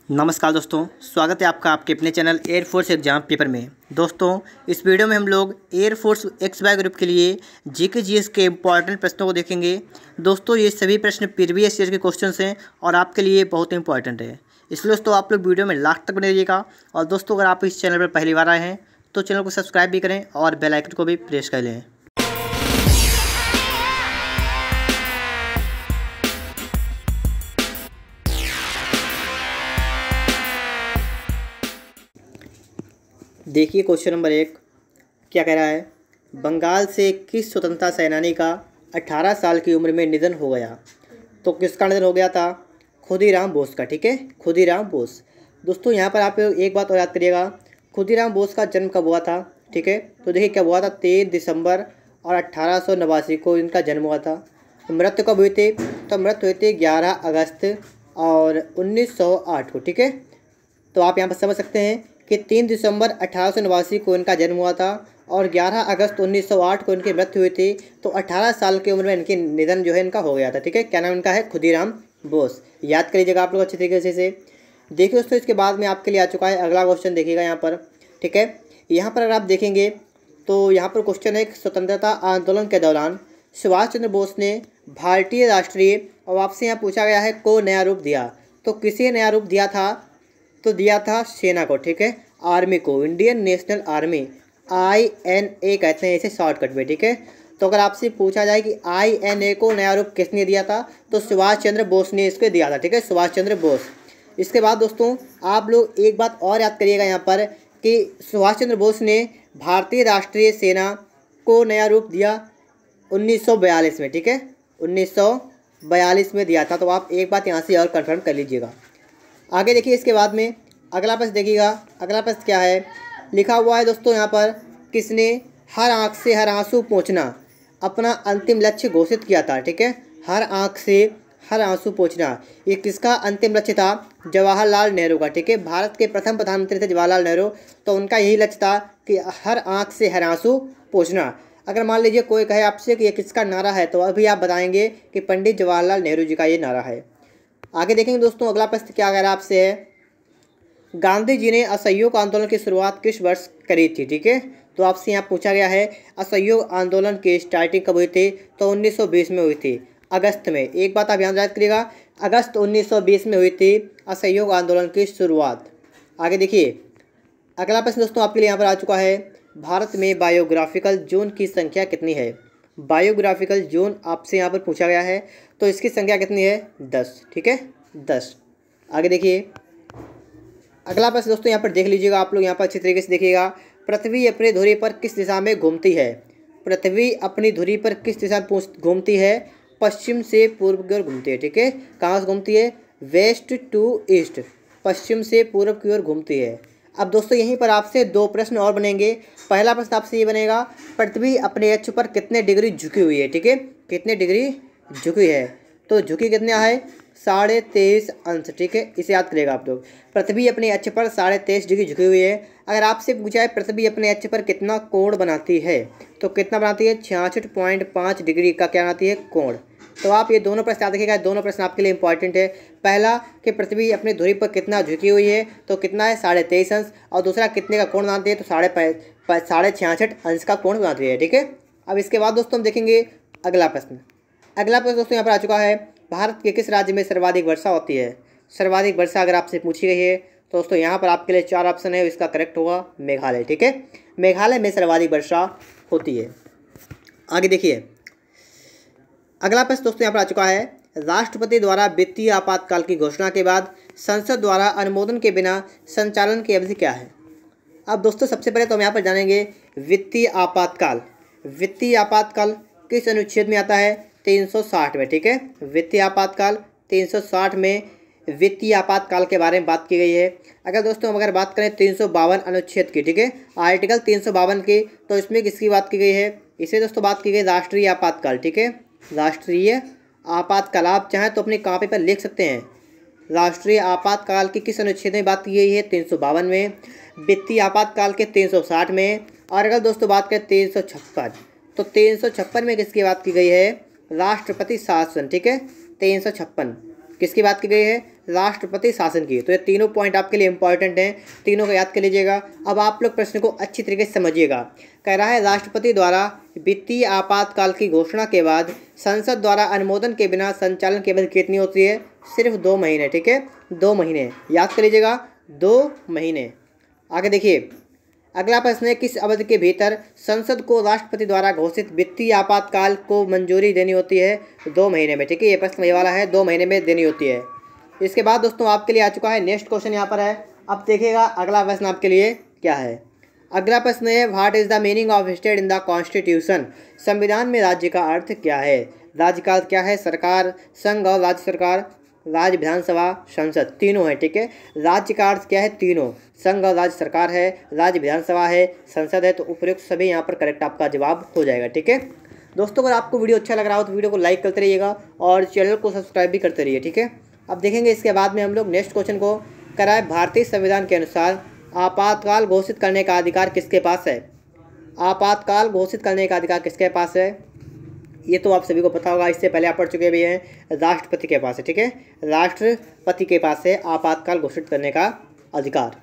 नमस्कार दोस्तों, स्वागत है आपका आपके अपने चैनल एयरफोर्स एग्जाम पेपर में। दोस्तों, इस वीडियो में हम लोग एयरफोर्स XY ग्रुप के लिए जीके जीएस के इंपॉर्टेंट प्रश्नों को देखेंगे। दोस्तों, ये सभी प्रश्न प्रीवियस ईयर के क्वेश्चंस हैं और आपके लिए बहुत इंपॉर्टेंट है, इसलिए दोस्तों आप लोग वीडियो में लास्ट तक बने रहिएगा। और दोस्तों, अगर आप इस चैनल पर पहली बार आए हैं तो चैनल को सब्सक्राइब भी करें और बेल आइकन को भी प्रेस कर लें। देखिए क्वेश्चन नंबर 1 क्या कह रहा है। बंगाल से किस स्वतंत्रता सेनानी का 18 साल की उम्र में निधन हो गया? तो किसका निधन हो गया था? खुदीराम बोस का। ठीक है, खुदीराम बोस। दोस्तों, यहाँ पर आप एक बात और याद करिएगा, खुदीराम बोस का जन्म कब हुआ था? ठीक है, तो देखिए क्या हुआ था, 23 दिसंबर और 1889 को इनका जन्म हुआ था। मृत्यु कब हुई थी? तो मृत्यु हुई थी 11 अगस्त और 1908 को। ठीक है, तो आप यहाँ पर समझ सकते हैं कि 3 दिसंबर 1889 को इनका जन्म हुआ था और 11 अगस्त 1908 को इनकी मृत्यु हुई थी। तो 18 साल की उम्र में इनकी निधन जो है इनका हो गया था। ठीक है, क्या नाम इनका है? खुदीराम बोस। याद कर लीजिएगा आप लोग अच्छे तरीके से। देखिए दोस्तों, इसके बाद में आपके लिए आ चुका है अगला क्वेश्चन। देखिएगा यहाँ पर। ठीक है, यहाँ पर अगर आप देखेंगे तो यहाँ पर क्वेश्चन है, स्वतंत्रता आंदोलन के दौरान सुभाष चंद्र बोस ने भारतीय राष्ट्रीय, और आपसे यहाँ पूछा गया है, को नया रूप दिया। तो किसे नया रूप दिया था? तो दिया था सेना को। ठीक है, आर्मी को, इंडियन नेशनल आर्मी, INA कहते हैं इसे शॉर्टकट में। ठीक है, तो अगर आपसे पूछा जाए कि INA को नया रूप किसने दिया था, तो सुभाष चंद्र बोस ने इसको दिया था। ठीक है, सुभाष चंद्र बोस। इसके बाद दोस्तों आप लोग एक बात और याद करिएगा यहाँ पर कि सुभाष चंद्र बोस ने भारतीय राष्ट्रीय सेना को नया रूप दिया 1942 में। ठीक है, 1942 में दिया था। तो आप एक बात यहाँ से और कन्फर्म कर लीजिएगा। आगे देखिए, इसके बाद में अगला प्रश्न देखिएगा। अगला प्रश्न क्या है, लिखा हुआ है दोस्तों यहाँ पर, किसने हर आँख से हर आंसू पोंछना अपना अंतिम लक्ष्य घोषित किया था? ठीक है, हर आँख से हर आंसू पोंछना, ये किसका अंतिम लक्ष्य था? जवाहरलाल नेहरू का। ठीक है, भारत के प्रथम प्रधानमंत्री थे जवाहरलाल नेहरू, तो उनका यही लक्ष्य था कि हर आँख से हर आंसू पोंछना। अगर मान लीजिए कोई कहे आपसे कि ये किसका नारा है, तो अभी आप बताएंगे कि पंडित जवाहरलाल नेहरू जी का ये नारा है। आगे देखेंगे दोस्तों, अगला प्रश्न क्या कह रहा है आपसे है, गांधी जी ने असहयोग आंदोलन की शुरुआत किस वर्ष करी थी? ठीक है, तो आपसे यहाँ पूछा गया है असहयोग आंदोलन की स्टार्टिंग कब हुई थी? तो 1920 में हुई थी, अगस्त में। एक बात आप ध्यान याद करिएगा, अगस्त 1920 में हुई थी असहयोग आंदोलन की शुरुआत। आगे देखिए, अगला प्रश्न दोस्तों आपके लिए यहाँ पर आ चुका है, भारत में बायोग्राफिकल जोन की संख्या कितनी है? बायोग्राफिकल जोन आपसे यहाँ पर पूछा गया है, तो इसकी संख्या कितनी है? 10। ठीक है, 10। आगे देखिए, अगला प्रश्न दोस्तों यहाँ पर देख लीजिएगा आप लोग, यहाँ पर अच्छी तरीके से देखिएगा, पृथ्वी अपनी धुरी पर किस दिशा में घूमती है? पृथ्वी अपनी धुरी पर किस दिशा में घूमती है? पश्चिम से पूर्व की ओर घूमती है। ठीक है, कहाँ से घूमती है? वेस्ट टू ईस्ट, पश्चिम से पूर्व की ओर घूमती है। अब दोस्तों यहीं पर आपसे दो प्रश्न और बनेंगे। पहला प्रश्न आपसे ये बनेगा, पृथ्वी अपने अक्ष पर कितने डिग्री झुकी हुई है? ठीक है, कितने डिग्री झुकी है? तो झुकी कितना है? 23.5 अंश। ठीक है, इसे याद करेगा आप लोग, पृथ्वी अपने अक्ष पर 23.5 डिग्री झुकी हुई है। अगर आपसे पूछा है पृथ्वी अपने अक्ष पर कितना कोण बनाती है, तो कितना बनाती है? 66.5 डिग्री का क्या बनाती है? कोण। तो आप ये दोनों प्रश्न याद रखिएगा, दोनों प्रश्न आपके लिए इंपॉर्टेंट है। पहला कि पृथ्वी अपनी धुरी पर कितना झुकी हुई है, तो कितना है? 23.5 अंश। और दूसरा कितने का कोण बनाती है? तो 66.5 अंश का कोण बनाती है। ठीक है, अब इसके बाद दोस्तों हम देखेंगे अगला प्रश्न। अगला प्रश्न दोस्तों यहाँ पर आ चुका है, भारत के किस राज्य में सर्वाधिक वर्षा होती है? सर्वाधिक वर्षा अगर आपसे पूछी गई है तो दोस्तों यहाँ पर आपके लिए 4 ऑप्शन है, इसका करेक्ट होगा मेघालय। ठीक है, मेघालय में सर्वाधिक वर्षा होती है। आगे देखिए, अगला प्रश्न दोस्तों यहाँ पर आ चुका है, राष्ट्रपति द्वारा वित्तीय आपातकाल की घोषणा के बाद संसद द्वारा अनुमोदन के बिना संचालन की अवधि क्या है? अब दोस्तों सबसे पहले तो हम यहाँ पर जानेंगे वित्तीय आपातकाल। वित्तीय आपातकाल किस अनुच्छेद में आता है? 360 में। ठीक है, वित्तीय आपातकाल 360 में वित्तीय आपातकाल के बारे में बात की गई है। अगर दोस्तों हम बात करें 352 अनुच्छेद की, ठीक है, आर्टिकल 352 की, तो इसमें किसकी बात की गई है? इसे दोस्तों बात की गई राष्ट्रीय आपातकाल। ठीक है, राष्ट्रीय आपातकाल। आप चाहें तो अपनी कॉपी पर लिख सकते हैं, राष्ट्रीय आपातकाल की किस अनुच्छेद में बात की गई है? 352 में। वित्तीय आपातकाल के 360 में। और अगर दोस्तों बात करें 356, तो 356 में किसकी बात की गई है? राष्ट्रपति शासन। ठीक है, 356 किसकी बात की गई है? राष्ट्रपति शासन की। तो ये तीनों पॉइंट आपके लिए इंपॉर्टेंट हैं, तीनों को याद कर लीजिएगा। अब आप लोग प्रश्न को अच्छी तरीके से समझिएगा। कह रहा है राष्ट्रपति द्वारा वित्तीय आपातकाल की घोषणा के बाद संसद द्वारा अनुमोदन के बिना संचालन की अवधि कितनी होती है? सिर्फ 2 महीने। ठीक है, 2 महीने याद कर लीजिएगा, 2 महीने। आगे देखिए, अगला प्रश्न है किस अवधि के भीतर संसद को राष्ट्रपति द्वारा घोषित वित्तीय आपातकाल को मंजूरी देनी होती है? 2 महीने में। ठीक है, ये प्रश्न ये वाला है, 2 महीने में देनी होती है। इसके बाद दोस्तों आपके लिए आ चुका है नेक्स्ट क्वेश्चन यहाँ पर है। अब देखिएगा अगला प्रश्न आपके लिए क्या है। अगला प्रश्न है what is the meaning of state in the constitution? संविधान में राज्य का अर्थ क्या है? राज्य का अर्थ क्या है? सरकार, संघ और राज्य सरकार, राज्य, विधानसभा, संसद, तीनों है। ठीक है, राज्य का अर्थ क्या है? तीनों, संघ और राज्य सरकार है, राज्य विधानसभा है, संसद है। तो उपयुक्त सभी यहाँ पर करेक्ट आपका जवाब हो जाएगा। ठीक है दोस्तों, अगर आपको वीडियो अच्छा लग रहा हो तो वीडियो को लाइक करते रहिएगा और चैनल को सब्सक्राइब भी करते रहिए। ठीक है, अब देखेंगे इसके बाद में हम लोग नेक्स्ट क्वेश्चन को। कराए भारतीय संविधान के अनुसार आपातकाल घोषित करने का अधिकार किसके पास है? आपातकाल घोषित करने का अधिकार किसके पास है? ये तो आप सभी को पता होगा, इससे पहले आप पढ़ चुके भी हैं, राष्ट्रपति के पास है। ठीक है, राष्ट्रपति के पास है आपातकाल घोषित करने का अधिकार।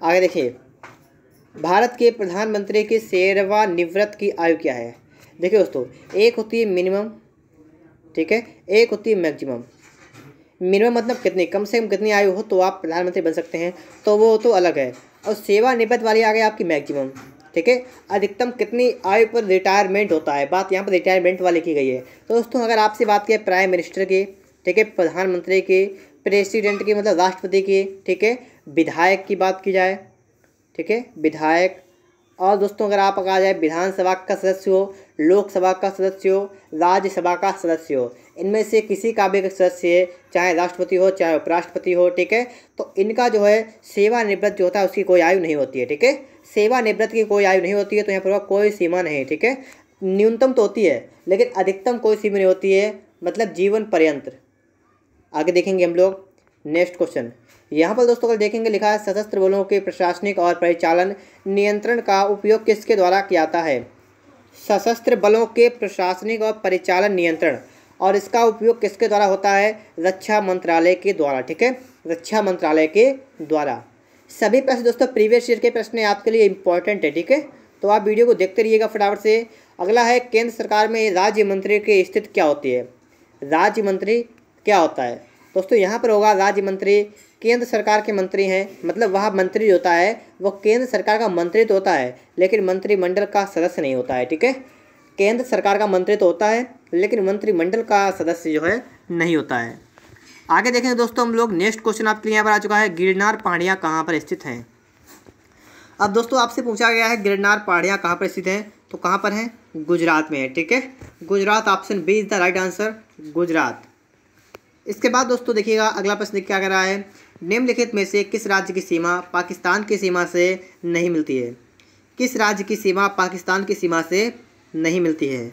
आगे देखिए, भारत के प्रधानमंत्री की सेवानिवृत्त की आयु क्या है? देखिए दोस्तों, एक होती है मिनिमम, ठीक है, एक होती है मैक्सिमम। मिनिमम मतलब कितनी, कम से कम कितनी आयु हो तो आप प्रधानमंत्री बन सकते हैं, तो वो तो अलग है। और सेवानिवृत्त वाली आ गई आपकी मैक्सिमम। ठीक है, अधिकतम कितनी आयु पर रिटायरमेंट होता है, बात यहाँ पर रिटायरमेंट वाली की गई है। तो दोस्तों अगर आपसे बात करें प्राइम मिनिस्टर की, ठीक है, प्रधानमंत्री की, प्रेसिडेंट की मतलब राष्ट्रपति की, ठीक है, विधायक की बात की जाए, ठीक है, विधायक, और दोस्तों अगर आप कहा जाए विधानसभा का सदस्य हो, लोकसभा का सदस्य हो, राज्यसभा का सदस्य हो, इनमें से किसी का भी सदस्य है, चाहे राष्ट्रपति हो चाहे उपराष्ट्रपति हो, ठीक है, तो इनका जो है सेवानिवृत्त जो होता है उसकी कोई आयु नहीं होती है। ठीक है, सेवानिवृत्त की कोई आयु नहीं होती है, तो यहाँ पर कोई सीमा नहीं। ठीक है, न्यूनतम तो होती है लेकिन अधिकतम कोई सीमा नहीं होती है, मतलब जीवन पर्यंत। आगे देखेंगे हम लोग नेक्स्ट क्वेश्चन। यहाँ पर दोस्तों अगर देखेंगे लिखा है सशस्त्र बलों के प्रशासनिक और परिचालन नियंत्रण का उपयोग किसके द्वारा किया जाता है? सशस्त्र बलों के प्रशासनिक और परिचालन नियंत्रण, और इसका उपयोग किसके द्वारा होता है? रक्षा मंत्रालय के द्वारा। ठीक है, रक्षा मंत्रालय के द्वारा। सभी प्रश्न दोस्तों प्रीवियस ईयर के प्रश्न आपके लिए इंपॉर्टेंट है। ठीक है, तो आप वीडियो को देखते रहिएगा फटाफट से। अगला है केंद्र सरकार में राज्य मंत्री की स्थिति क्या होती है? राज्य मंत्री क्या होता है? दोस्तों यहाँ पर होगा राज्य मंत्री केंद्र सरकार के मंत्री हैं, मतलब वह मंत्री होता है वो केंद्र सरकार का मंत्री तो होता है लेकिन मंत्रिमंडल का सदस्य नहीं होता है। ठीक है, केंद्र सरकार का मंत्री तो होता है लेकिन मंत्रिमंडल का सदस्य जो है नहीं होता है। आगे देखेंगे दोस्तों हम लोग नेक्स्ट क्वेश्चन आपके लिए यहाँ पर आ चुका है, गिरनार पहाड़ियाँ कहाँ पर स्थित हैं? अब दोस्तों आपसे पूछा गया है गिरनार पहाड़ियाँ कहाँ पर स्थित हैं, तो कहाँ पर हैं? गुजरात में है। ठीक है, Gujarat, option B is the right answer, Gujarat. इसके बाद दोस्तों देखिएगा अगला प्रश्न क्या कह रहा है, निम्नलिखित में से किस राज्य की सीमा पाकिस्तान की सीमा से नहीं मिलती है? किस राज्य की सीमा पाकिस्तान की सीमा से नहीं मिलती है?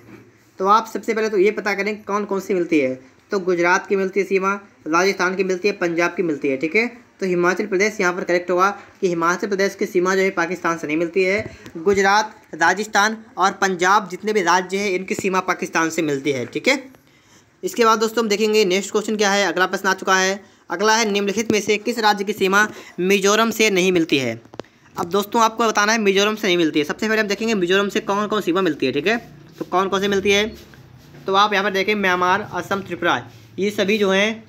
तो आप सबसे पहले तो ये पता करें कौन कौन सी मिलती है। तो गुजरात की मिलती है सीमा, राजस्थान की मिलती है, पंजाब की मिलती है। ठीक है, तो हिमाचल प्रदेश यहाँ पर करेक्ट होगा कि हिमाचल प्रदेश की सीमा जो है पाकिस्तान से नहीं मिलती है। गुजरात, राजस्थान और पंजाब जितने भी राज्य हैं इनकी सीमा पाकिस्तान से मिलती है। ठीक है, इसके बाद दोस्तों हम देखेंगे नेक्स्ट क्वेश्चन क्या है। अगला प्रश्न आ चुका है, अगला है निम्नलिखित में से किस राज्य की सीमा मिजोरम से नहीं मिलती है? अब दोस्तों आपको बताना है मिजोरम से नहीं मिलती है। सबसे पहले हम देखेंगे मिजोरम से कौन कौन सीमा मिलती है। ठीक है, तो कौन कौन से मिलती है, तो आप यहाँ पर देखें म्यांमार, असम, त्रिपुरा, ये सभी जो हैं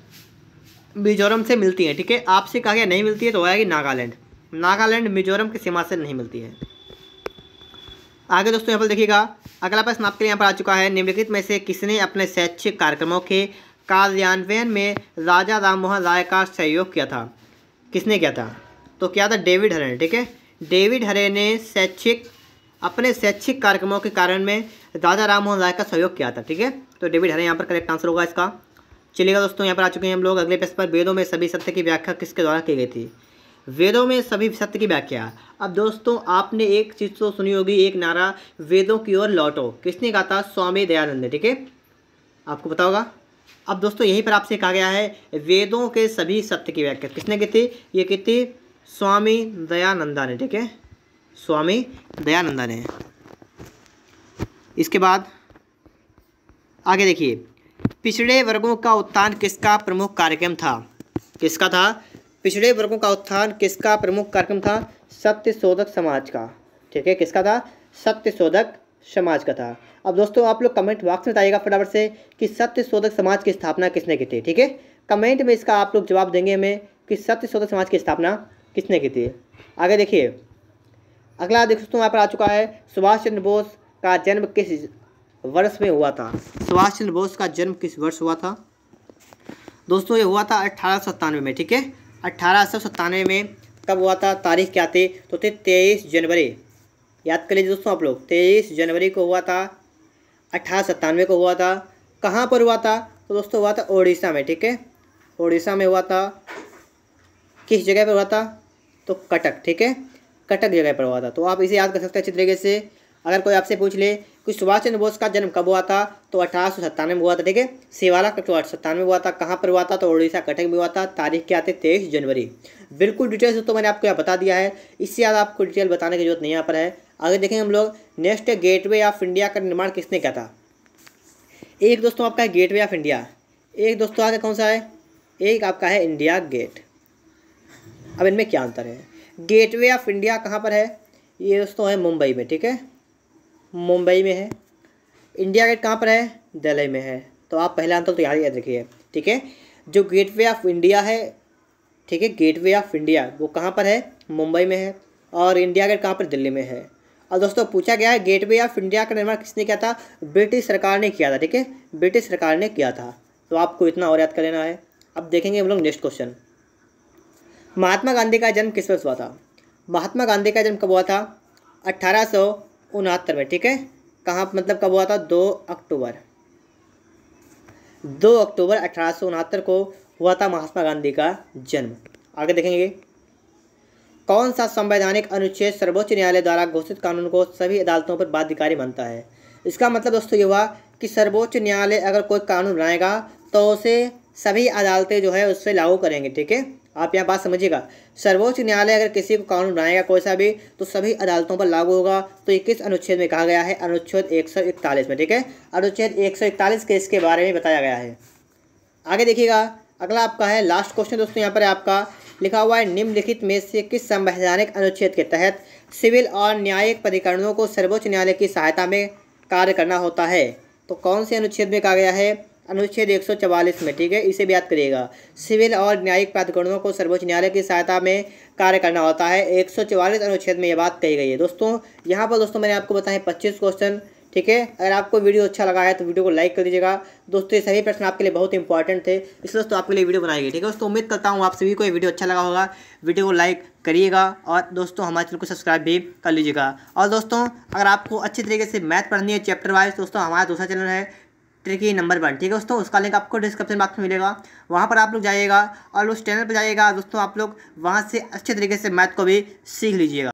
मिजोरम से मिलती हैं। ठीक है, आपसे कहा गया नहीं मिलती है तो आएगी नागालैंड। नागालैंड मिजोरम की सीमा से नहीं मिलती है। आगे दोस्तों यहाँ पर देखिएगा अगला प्रश्न आपके यहाँ पर आ चुका है, निम्नलिखित में से किसने अपने शैक्षिक कार्यक्रमों के कार्यान्वयन में राजा राममोहन राय का सहयोग किया था? किसने किया था? तो क्या था? डेविड हरे ने। ठीक है, डेविड हरे ने अपने शैक्षिक कार्यक्रमों के कारण में राजा राममोहन राय का सहयोग किया था। ठीक है, तो डेविड हरे यहाँ पर करेक्ट आंसर होगा इसका। चलिएगा दोस्तों यहाँ पर आ चुके हैं हम लोग अगले प्रश्न पर, वेदों में सभी सत्य की व्याख्या किसके द्वारा की गई थी? वेदों में सभी सत्य की व्याख्या। अब दोस्तों आपने एक चीज़ तो सुनी होगी, एक नारा वेदों की ओर लौटो, किसने कहा था? स्वामी दयानंद ने। ठीक है, आपको पता होगा। अब दोस्तों यहीं पर आपसे कहा गया है वेदों के सभी सत्य की व्याख्या किसने की थी? ये की थी स्वामी दयानंदा ने। ठीक है, स्वामी दयानंदा ने। इसके बाद आगे देखिए, पिछड़े वर्गों का उत्थान किसका प्रमुख कार्यक्रम था? किसका था? पिछड़े वर्गों का उत्थान किसका प्रमुख कार्यक्रम था? सत्यशोधक समाज का। ठीक है, किसका था? सत्यशोधक समाज का था। अब दोस्तों आप लोग कमेंट बॉक्स में बताइएगा फटाफट से कि सत्यशोधक समाज की स्थापना किसने की थी। ठीक है, कमेंट में इसका आप लोग जवाब देंगे हमें कि सत्यशोधक समाज की स्थापना किसने की थी। आगे देखिए, अगला देख दोस्तों यहाँ पर आ चुका है, सुभाष चंद्र बोस का जन्म किस वर्ष में हुआ था? सुभाष चंद्र बोस का जन्म किस वर्ष हुआ था? दोस्तों ये हुआ था 1897 में। ठीक है, 1897 में कब हुआ था? तारीख क्या थी? तो थे 23 जनवरी। याद कर लीजिए दोस्तों आप लोग, 23 जनवरी को हुआ था, 1897 को हुआ था। कहाँ पर हुआ था? तो दोस्तों हुआ था उड़ीसा में। ठीक है, उड़ीसा में हुआ था। किस जगह पर हुआ था? तो कटक। ठीक है, कटक जगह पर हुआ था। तो आप इसे याद कर सकते हैं अच्छी तरीके से। अगर कोई आपसे पूछ ले कि सुभाष चंद्र बोस का जन्म कब हुआ था, तो 1897 में हुआ था। ठीक है, शिवाला का 1897 में हुआ था। कहाँ पर हुआ था? तो उड़ीसा कटक में हुआ था। तारीख क्या थी? 23 जनवरी। बिल्कुल डिटेल्स तो मैंने आपको यहाँ बता दिया है, इससे ज़्यादा आपको डिटेल बताने की जरूरत नहीं यहाँ पर है। आगे देखेंगे हम लोग, नेक्स्ट गेटवे ऑफ इंडिया का निर्माण किसने किया था? एक दोस्तों आपका है गेटवे ऑफ इंडिया, एक दोस्तों आगे कौन सा है? एक आपका है इंडिया गेट। अब इनमें क्या अंतर है? गेटवे ऑफ इंडिया कहाँ पर है? ये दोस्तों है मुंबई में। ठीक है, मुंबई में है। इंडिया गेट कहाँ पर है? दिल्ली में है। तो आप पहला अंतर तो याद रखिए। ठीक है, जो गेटवे ऑफ इंडिया है, ठीक है, गेटवे ऑफ इंडिया वो कहाँ पर है? मुंबई में है। और इंडिया गेट कहाँ पर? दिल्ली में है। और दोस्तों पूछा गया है गेटवे ऑफ इंडिया का निर्माण किसने किया था? ब्रिटिश सरकार ने किया था। ठीक है, ब्रिटिश सरकार ने किया था। तो आपको इतना और याद कर लेना है। अब देखेंगे हम लोग नेक्स्ट क्वेश्चन, महात्मा गांधी का जन्म किस वर्ष हुआ था? महात्मा गांधी का जन्म कब हुआ था? 1869 में। ठीक है, कहाँ मतलब कब हुआ था? 2 अक्टूबर 1869 को हुआ था महात्मा गांधी का जन्म। आगे देखेंगे, कौन सा संवैधानिक अनुच्छेद सर्वोच्च न्यायालय द्वारा घोषित कानून को सभी अदालतों पर बाध्यकारी मानता है? इसका मतलब दोस्तों ये हुआ कि सर्वोच्च न्यायालय अगर कोई कानून बनाएगा तो उसे सभी अदालतें जो है उससे लागू करेंगे। ठीक है, आप यहाँ बात समझिएगा, सर्वोच्च न्यायालय अगर किसी को कानून बनाएगा कोई सा भी तो सभी अदालतों पर लागू होगा। तो ये किस अनुच्छेद में कहा गया है? अनुच्छेद 141 में। ठीक है, अनुच्छेद 141 के इसके बारे में बताया गया है। आगे देखिएगा, अगला आपका है लास्ट क्वेश्चन दोस्तों, यहाँ पर आपका लिखा हुआ है, निम्नलिखित में से किस संवैधानिक अनुच्छेद के तहत सिविल और न्यायिक प्राधिकरणों को सर्वोच्च न्यायालय की सहायता में कार्य करना होता है? तो कौन से अनुच्छेद में कहा गया है? अनुच्छेद 144 में। ठीक है, इसे भी याद करिएगा, सिविल और न्यायिक प्राधिकरणों को सर्वोच्च न्यायालय की सहायता में कार्य करना होता है। 144 अनुच्छेद में ये बात कही गई है। दोस्तों यहाँ पर दोस्तों मैंने आपको बताए 25 क्वेश्चन। ठीक है, अगर आपको वीडियो अच्छा लगा है तो वीडियो को लाइक कर दीजिएगा। दोस्तों ये सभी प्रश्न आपके लिए बहुत इंपॉर्टेंट थे, इसलिए दोस्तों आपके लिए वीडियो बनाई गई। ठीक है दोस्तों, उम्मीद करता हूँ आप सभी को ये वीडियो अच्छा लगा होगा। वीडियो को लाइक करिएगा और दोस्तों हमारे चैनल को सब्सक्राइब भी कर लीजिएगा। और दोस्तों अगर आपको अच्छी तरीके से मैथ पढ़नी है चैप्टर वाइज, दोस्तों हमारा दूसरा चैनल है ट्रिकी नंबर 1। ठीक है दोस्तों, उसका लिंक आपको डिस्क्रिप्शन बॉक्स में मिलेगा, वहाँ पर आप लोग जाइएगा और उस चैनल पर जाइएगा दोस्तों, आप लोग वहाँ से अच्छे तरीके से मैथ को भी सीख लीजिएगा।